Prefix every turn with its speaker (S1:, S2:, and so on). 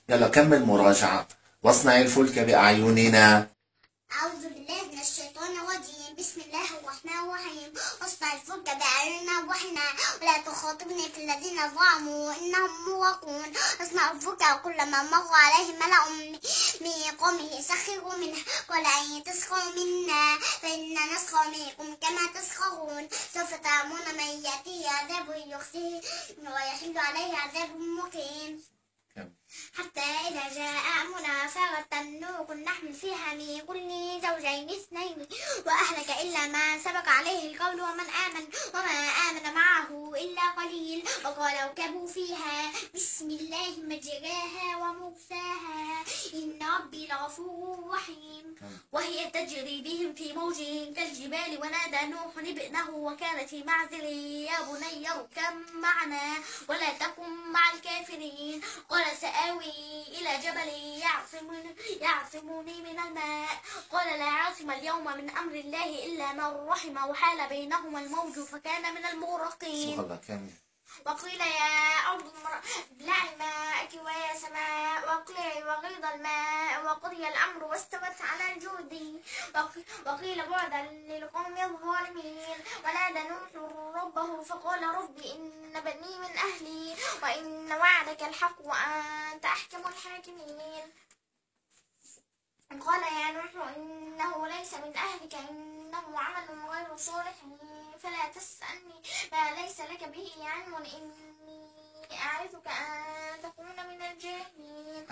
S1: يلا كمل مراجعة. واصنع الفلك بأعيننا.
S2: أعوذ بالله من الشيطان الرجيم. بسم الله الرحمن الرحيم. واصنع الفلك بأعيننا ووحينا ولا تخاطبني في الذين ظلموا إنهم مغرقون. واصنع الفلك كلما مر عليه ملأ من قومه سخروا منه قال إن تسخروا منا فإنا نسخر منكم كما تسخرون. سوف تعلمون من يأتيه عذاب يخزيه ويحل عليه عذاب مقيم. حتى إذا جاء أمرنا فارت النور نحمل فيها من كل زوجين اثنين وأهلك إلا ما سبق عليه القول وما آمن معه إلا قليل. وقال اركبوا فيها بسم الله مجراها ومرساها إن ربي لغفور رحيم. وهي تجري بهم في موج كالجبال ونادى نوح ابنه وكان في معزل يا بني اركب معنا ولا تكن مع الكافرين. قال سآوي إلى جبل يعصمني من الماء قال لا عاصم اليوم من أمر الله إلا من رحم وحال بينهما الموج فكان من المغرقين. وقيل يا أرض ابلعي ماءك ويا سماء واقلعي وغيض الماء وقضي الأمر واستوت على الجود. وقيل بعدا للقوم الظالمين. ونادى نوح ربه فقال رب إن بني من أهلي وإن وعدك الحق وأنت أحكم الحاكمين. قال يا نوح إنه ليس من أهلك إنه عمل غير صالح فلا تسألني ما ليس لك به علم إني أعظك أن تكون من الجاهلين.